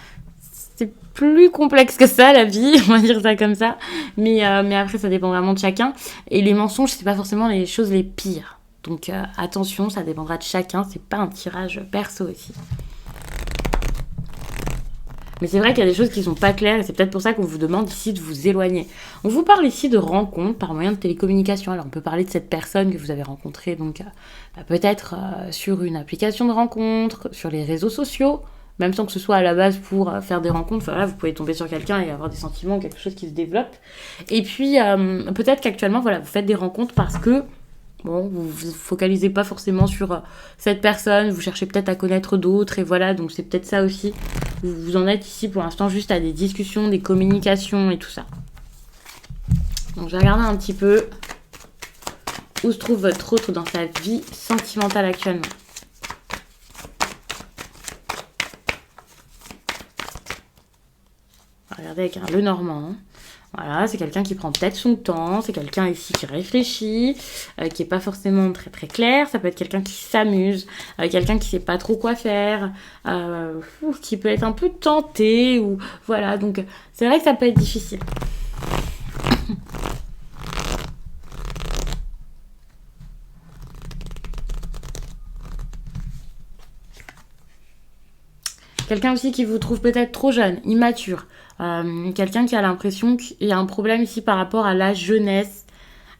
C'est plus complexe que ça, la vie, on va dire ça comme ça. Mais après, ça dépend vraiment de chacun. Et les mensonges, c'est pas forcément les choses les pires. Donc attention, ça dépendra de chacun. C'est pas un tirage perso aussi. Mais c'est vrai qu'il y a des choses qui sont pas claires et c'est peut-être pour ça qu'on vous demande ici de vous éloigner. On vous parle ici de rencontres par moyen de télécommunication. Alors on peut parler de cette personne que vous avez rencontrée donc peut-être sur une application de rencontre, sur les réseaux sociaux, même sans que ce soit à la base pour faire des rencontres. Enfin, là, vous pouvez tomber sur quelqu'un et avoir des sentiments, quelque chose qui se développe. Et puis peut-être qu'actuellement, voilà, vous faites des rencontres parce que bon, vous vous focalisez pas forcément sur cette personne, vous cherchez peut-être à connaître d'autres, et voilà, donc c'est peut-être ça aussi. Vous en êtes ici pour l'instant juste à des discussions, des communications et tout ça. Donc je vais regarder un petit peu où se trouve votre autre dans sa vie sentimentale actuellement. Regardez avec le Normand. Hein. Voilà, c'est quelqu'un qui prend peut-être son temps, c'est quelqu'un ici qui réfléchit, qui est pas forcément très très clair, ça peut être quelqu'un qui s'amuse, quelqu'un qui sait pas trop quoi faire, qui peut être un peu tenté, ou voilà, donc c'est vrai que ça peut être difficile. Quelqu'un aussi qui vous trouve peut-être trop jeune, immature. Quelqu'un qui a l'impression qu'il y a un problème ici par rapport à la jeunesse,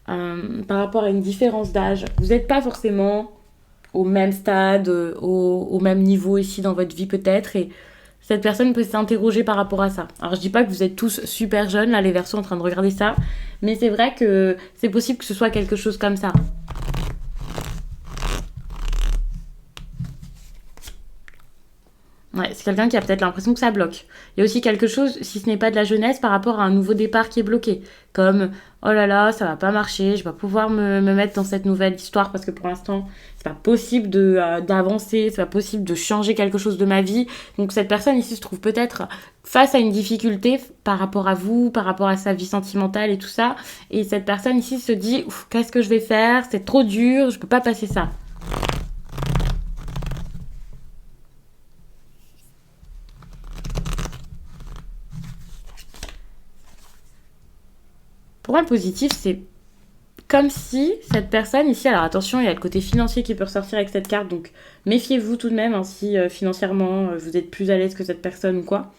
par rapport à une différence d'âge. Vous n'êtes pas forcément au même stade, au même niveau ici dans votre vie peut-être. Et cette personne peut s'interroger par rapport à ça. Alors je dis pas que vous êtes tous super jeunes, là les Verseaux en train de regarder ça. Mais c'est vrai que c'est possible que ce soit quelque chose comme ça. Ouais, c'est quelqu'un qui a peut-être l'impression que ça bloque. Il y a aussi quelque chose, si ce n'est pas de la jeunesse, par rapport à un nouveau départ qui est bloqué. Comme, oh là là, ça va pas marcher, je vais pas pouvoir me mettre dans cette nouvelle histoire parce que pour l'instant, c'est pas possible d'avancer, c'est pas possible de changer quelque chose de ma vie. Donc cette personne ici se trouve peut-être face à une difficulté par rapport à vous, par rapport à sa vie sentimentale et tout ça. Et cette personne ici se dit, qu'est-ce que je vais faire? C'est trop dur, je peux pas passer ça. Pour moi, le positif, c'est comme si cette personne ici, alors attention, il y a le côté financier qui peut ressortir avec cette carte, donc méfiez-vous tout de même hein, si financièrement vous êtes plus à l'aise que cette personne ou quoi.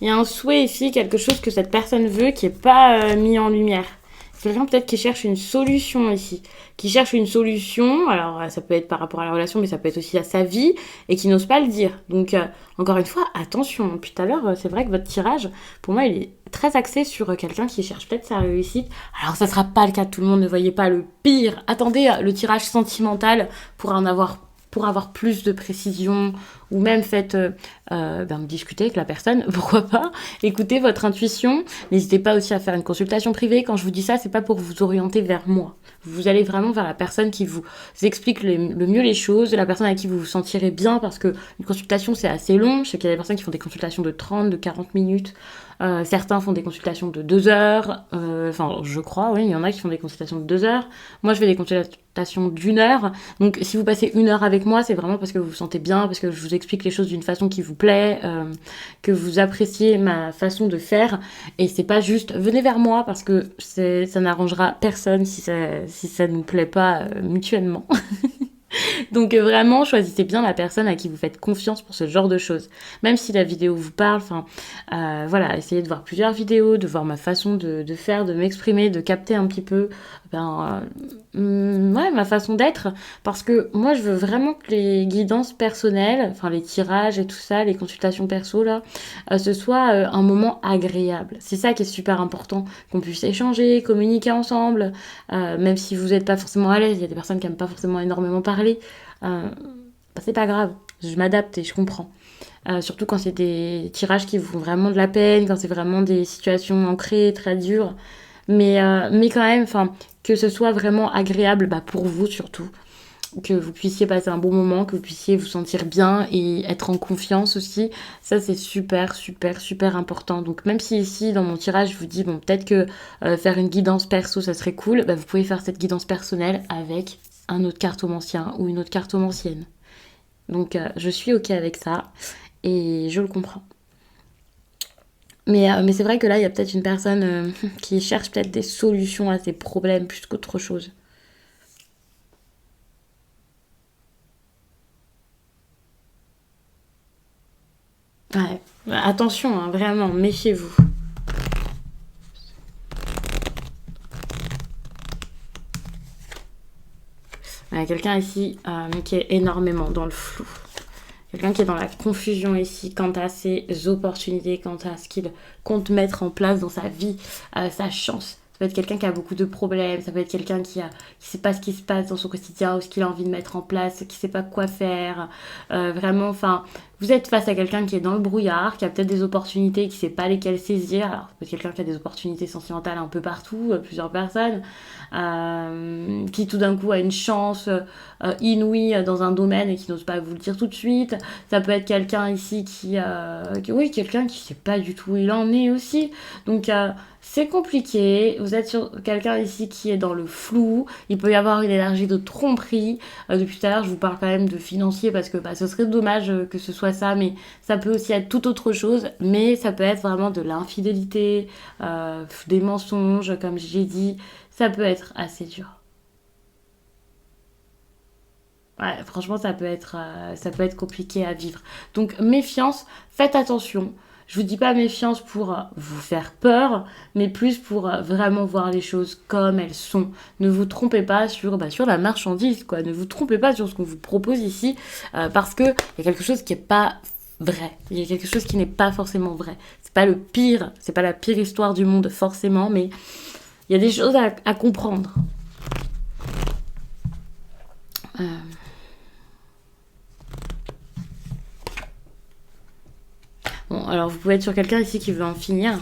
Il y a un souhait ici, quelque chose que cette personne veut qui n'est pas mis en lumière. C'est quelqu'un peut-être qui cherche une solution ici, qui cherche une solution, alors ça peut être par rapport à la relation, mais ça peut être aussi à sa vie, et qui n'ose pas le dire. Donc, encore une fois, attention. Depuis tout à l'heure, c'est vrai que votre tirage, pour moi, il est très axé sur quelqu'un qui cherche peut-être sa réussite. Alors, ça ne sera pas le cas de tout le monde, ne voyez pas le pire. Attendez le tirage sentimental pour avoir plus de précision, ou même faites discuter avec la personne, pourquoi pas, écoutez votre intuition, n'hésitez pas aussi à faire une consultation privée, quand je vous dis ça, c'est pas pour vous orienter vers moi, vous allez vraiment vers la personne qui vous explique le mieux les choses, la personne avec qui vous vous sentirez bien, parce que une consultation c'est assez long, je sais qu'il y a des personnes qui font des consultations de 30, de 40 minutes, Certains font des consultations de 2 heures. Enfin, je crois, oui, il y en a qui font des consultations de 2 heures. Moi, je fais des consultations d'1 heure. Donc, si vous passez 1 heure avec moi, c'est vraiment parce que vous vous sentez bien, parce que je vous explique les choses d'une façon qui vous plaît, que vous appréciez ma façon de faire. Et c'est pas juste venez vers moi parce que ça n'arrangera personne si ça nous plaît pas mutuellement. Donc vraiment, choisissez bien la personne à qui vous faites confiance pour ce genre de choses. Même si la vidéo vous parle, enfin voilà, essayez de voir plusieurs vidéos, de voir ma façon de faire, de m'exprimer, de capter un petit peu ouais, ma façon d'être. Parce que moi, je veux vraiment que les guidances personnelles, enfin les tirages et tout ça, les consultations perso là, ce soit un moment agréable. C'est ça qui est super important, qu'on puisse échanger, communiquer ensemble, même si vous n'êtes pas forcément à l'aise. Il y a des personnes qui n'aiment pas forcément énormément parler. C'est pas grave, je m'adapte et je comprends. Surtout quand c'est des tirages qui vous font vraiment de la peine, quand c'est vraiment des situations ancrées, très dures. Mais quand même, que ce soit vraiment agréable pour vous surtout. Que vous puissiez passer un bon moment, que vous puissiez vous sentir bien et être en confiance aussi. Ça, c'est super, super, super important. Donc, même si ici, dans mon tirage, je vous dis, bon, peut-être que faire une guidance perso, ça serait cool, vous pouvez faire cette guidance personnelle avec un autre cartomancien ou une autre cartomancienne. Donc, je suis OK avec ça et je le comprends. Mais c'est vrai que là, il y a peut-être une personne qui cherche peut-être des solutions à ses problèmes plus qu'autre chose. Ouais, attention, hein, vraiment, méfiez-vous. Il y a quelqu'un ici qui est énormément dans le flou. Quelqu'un qui est dans la confusion ici quant à ses opportunités, quant à ce qu'il compte mettre en place dans sa vie, sa chance. Ça peut être quelqu'un qui a beaucoup de problèmes, ça peut être quelqu'un qui sait pas ce qui se passe dans son quotidien ou ce qu'il a envie de mettre en place, qui sait pas quoi faire. Vraiment, vous êtes face à quelqu'un qui est dans le brouillard, qui a peut-être des opportunités, qui sait pas lesquelles saisir. Alors, peut-être quelqu'un qui a des opportunités sentimentales un peu partout, plusieurs personnes, qui tout d'un coup a une chance inouïe dans un domaine et qui n'ose pas vous le dire tout de suite. Ça peut être quelqu'un ici oui, quelqu'un qui sait pas du tout où il en est aussi. Donc, c'est compliqué. Vous êtes sur quelqu'un ici qui est dans le flou. Il peut y avoir une énergie de tromperie. Depuis tout à l'heure, je vous parle quand même de financier parce que ce serait dommage que ce soit ça, mais ça peut aussi être tout autre chose. Mais ça peut être vraiment de l'infidélité, des mensonges, comme j'ai dit. Ça peut être assez dur. Ouais, franchement, ça peut être compliqué à vivre. Donc, méfiance, faites attention. Je vous dis pas méfiance pour vous faire peur, mais plus pour vraiment voir les choses comme elles sont. Ne vous trompez pas sur la marchandise, quoi. Ne vous trompez pas sur ce qu'on vous propose ici, parce que il y a quelque chose qui est pas vrai. Il y a quelque chose qui n'est pas forcément vrai. C'est pas le pire, c'est pas la pire histoire du monde forcément, mais il y a des choses à comprendre. Euh, Bon, alors vous pouvez être sur quelqu'un ici qui veut en finir,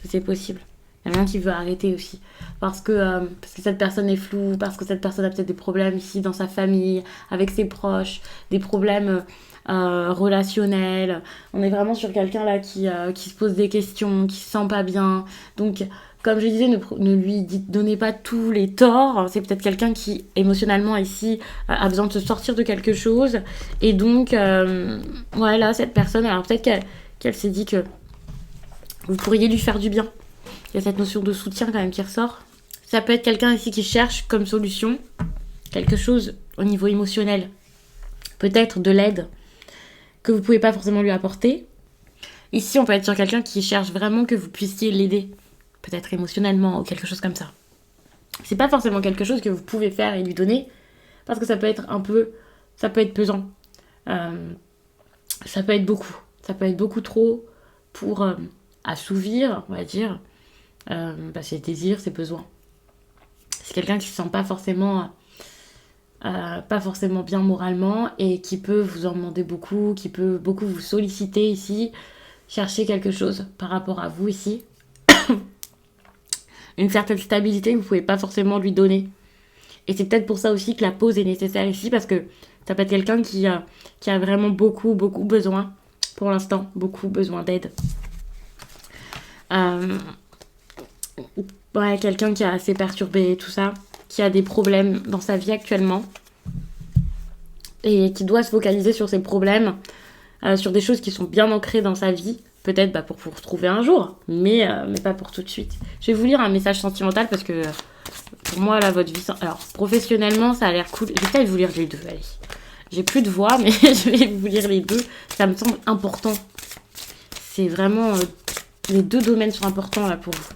ça c'est possible. Quelqu'un qui veut arrêter aussi. Parce que cette personne est floue, parce que cette personne a peut-être des problèmes ici dans sa famille, avec ses proches, des problèmes relationnels. On est vraiment sur quelqu'un là qui se pose des questions, qui se sent pas bien. Donc, comme je disais, ne lui donnez pas tous les torts. C'est peut-être quelqu'un qui, émotionnellement ici, a besoin de se sortir de quelque chose. Et donc, voilà, cette personne, alors peut-être qu'elle s'est dit que vous pourriez lui faire du bien. Il y a cette notion de soutien quand même qui ressort. Ça peut être quelqu'un ici qui cherche comme solution quelque chose au niveau émotionnel. Peut-être de l'aide que vous ne pouvez pas forcément lui apporter. Ici, on peut être sur quelqu'un qui cherche vraiment que vous puissiez l'aider. Peut-être émotionnellement ou quelque chose comme ça. C'est pas forcément quelque chose que vous pouvez faire et lui donner parce que ça peut être ça peut être pesant. Ça peut être beaucoup. Ça peut être beaucoup trop pour assouvir, on va dire, ses désirs, ses besoins. C'est quelqu'un qui se sent pas forcément bien moralement et qui peut vous en demander beaucoup, qui peut beaucoup vous solliciter ici, chercher quelque chose par rapport à vous ici. Une certaine stabilité que vous pouvez pas forcément lui donner. Et c'est peut-être pour ça aussi que la pause est nécessaire ici, parce que ça peut être quelqu'un qui a vraiment beaucoup, beaucoup besoin, pour l'instant, beaucoup besoin d'aide. Euh, ouais, quelqu'un qui est assez perturbé, tout ça, qui a des problèmes dans sa vie actuellement et qui doit se focaliser sur ses problèmes, sur des choses qui sont bien ancrées dans sa vie, peut-être pour vous retrouver un jour, mais pas pour tout de suite. Je vais vous lire un message sentimental parce que pour moi, là, votre vie... Alors, professionnellement, ça a l'air cool. Je vais peut-être vous lire les deux, allez. J'ai plus de voix, mais je vais vous lire les deux. Ça me semble important. C'est vraiment... les deux domaines sont importants, là, pour vous.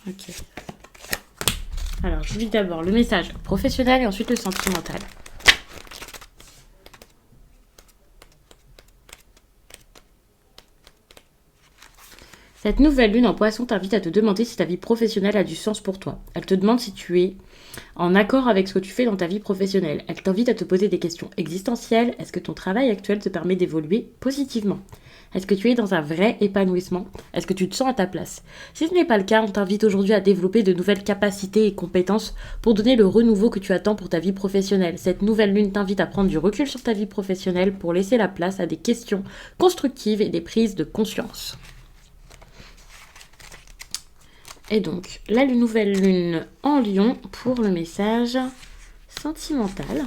Ok. Alors, je lis d'abord le message professionnel et ensuite le sentimental. Cette nouvelle lune en poisson t'invite à te demander si ta vie professionnelle a du sens pour toi. Elle te demande si tu es en accord avec ce que tu fais dans ta vie professionnelle. Elle t'invite à te poser des questions existentielles. Est-ce que ton travail actuel te permet d'évoluer positivement ? Est-ce que tu es dans un vrai épanouissement ? Est-ce que tu te sens à ta place ? Si ce n'est pas le cas, on t'invite aujourd'hui à développer de nouvelles capacités et compétences pour donner le renouveau que tu attends pour ta vie professionnelle. Cette nouvelle lune t'invite à prendre du recul sur ta vie professionnelle pour laisser la place à des questions constructives et des prises de conscience. Et donc, la nouvelle lune en Lion pour le message sentimental.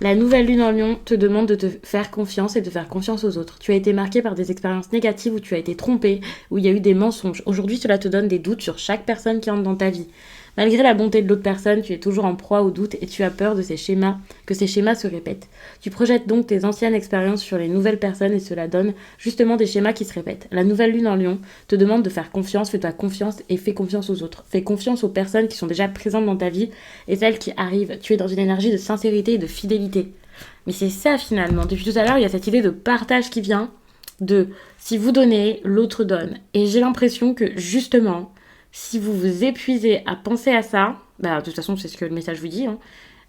La nouvelle lune en Lion te demande de te faire confiance et de faire confiance aux autres. Tu as été marqué par des expériences négatives où tu as été trompé, où il y a eu des mensonges. Aujourd'hui, cela te donne des doutes sur chaque personne qui entre dans ta vie. Malgré la bonté de l'autre personne, tu es toujours en proie aux doutes et tu as peur de que ces schémas se répètent. Tu projettes donc tes anciennes expériences sur les nouvelles personnes et cela donne justement des schémas qui se répètent. La nouvelle lune en Lion te demande de faire confiance, fais-toi confiance et fais confiance aux autres. Fais confiance aux personnes qui sont déjà présentes dans ta vie et celles qui arrivent. Tu es dans une énergie de sincérité et de fidélité. Mais c'est ça finalement. Depuis tout à l'heure, il y a cette idée de partage qui vient, de si vous donnez, l'autre donne. Et j'ai l'impression que justement... si vous vous épuisez à penser à ça, de toute façon c'est ce que le message vous dit, hein,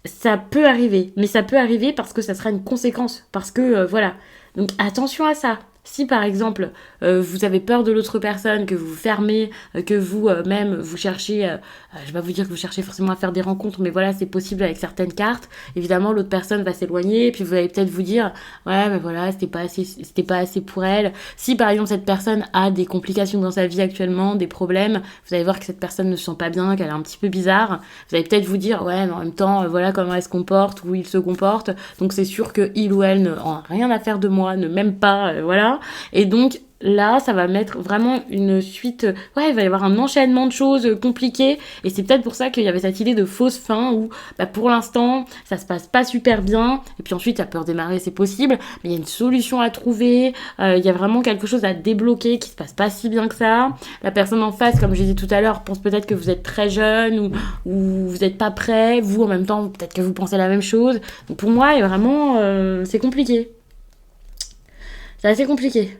ça peut arriver. Mais ça peut arriver parce que ça sera une conséquence. Parce que voilà. Donc attention à ça. Si par exemple vous avez peur de l'autre personne, que vous vous fermez, que vous-même vous cherchez, je vais pas vous dire que vous cherchez forcément à faire des rencontres, mais voilà, c'est possible avec certaines cartes. Évidemment, l'autre personne va s'éloigner, et puis vous allez peut-être vous dire, ouais, mais voilà, c'était pas assez pour elle. Si par exemple cette personne a des complications dans sa vie actuellement, des problèmes, vous allez voir que cette personne ne se sent pas bien, qu'elle est un petit peu bizarre. Vous allez peut-être vous dire, ouais, mais en même temps, voilà comment elle se comporte, ou il se comporte, donc c'est sûr que il ou elle n'a rien à faire de moi, ne m'aime pas, voilà. Et donc là, ça va mettre vraiment une suite... Ouais, il va y avoir un enchaînement de choses compliquées. Et c'est peut-être pour ça qu'il y avait cette idée de fausse fin où, pour l'instant, ça se passe pas super bien. Et puis ensuite, ça peut redémarrer, c'est possible. Mais il y a une solution à trouver. Il y a vraiment quelque chose à débloquer qui se passe pas si bien que ça. La personne en face, comme je disais tout à l'heure, pense peut-être que vous êtes très jeune ou vous êtes pas prêt. Vous, en même temps, peut-être que vous pensez la même chose. Donc pour moi, vraiment, c'est compliqué. C'est assez compliqué.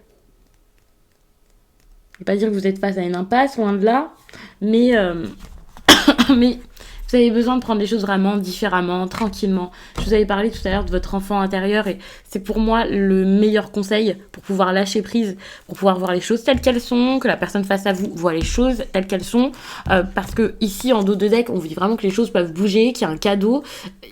Je ne vais pas dire que vous êtes face à une impasse, loin de là, mais, mais vous avez besoin de prendre les choses vraiment différemment, tranquillement. Je vous avais parlé tout à l'heure de votre enfant intérieur et c'est pour moi le meilleur conseil pour pouvoir lâcher prise, pour pouvoir voir les choses telles qu'elles sont, que la personne face à vous voit les choses telles qu'elles sont, parce que ici en dos de deck, on vous dit vraiment que les choses peuvent bouger, qu'il y a un cadeau.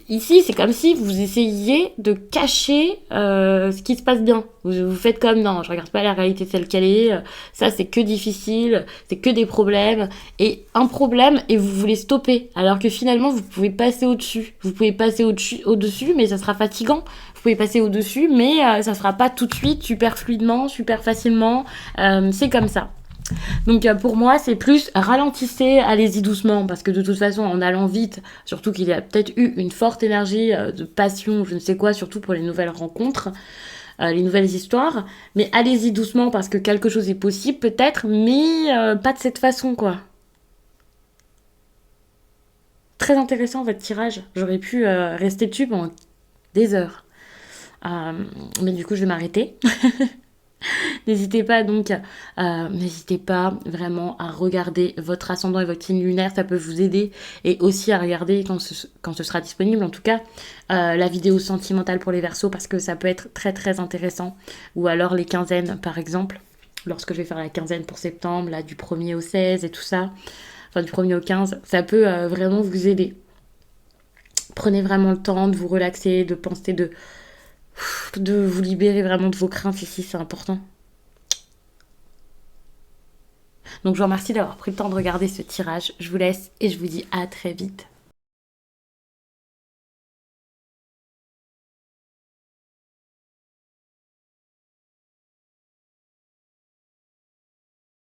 Ici, c'est comme si vous essayiez de cacher ce qui se passe bien. Vous faites comme non, je regarde pas la réalité telle qu'elle est, ça c'est que difficile, c'est que des problèmes, et un problème et vous voulez stopper, alors que que finalement vous pouvez passer au-dessus. Vous pouvez passer au-dessus, mais ça sera fatigant. Vous pouvez passer au-dessus, mais ça sera pas tout de suite, super fluidement, super facilement. C'est comme ça. Donc pour moi, c'est plus ralentissez, allez-y doucement, parce que de toute façon, en allant vite, surtout qu'il y a peut-être eu une forte énergie de passion, je ne sais quoi, surtout pour les nouvelles rencontres, les nouvelles histoires, mais allez-y doucement parce que quelque chose est possible peut-être, mais pas de cette façon, quoi. Très intéressant votre tirage, j'aurais pu rester dessus pendant des heures. Mais du coup, je vais m'arrêter. N'hésitez pas donc, n'hésitez pas vraiment à regarder votre ascendant et votre signe lunaire, ça peut vous aider. Et aussi à regarder quand ce sera disponible, en tout cas, la vidéo sentimentale pour les Verseaux, parce que ça peut être très très intéressant. Ou alors les quinzaines, par exemple, lorsque je vais faire la quinzaine pour septembre, là du 1er au 16 et tout ça, enfin du 1er au 15, ça peut vraiment vous aider. Prenez vraiment le temps de vous relaxer, de penser, de vous libérer vraiment de vos craintes ici, c'est important. Donc je vous remercie d'avoir pris le temps de regarder ce tirage. Je vous laisse et je vous dis à très vite.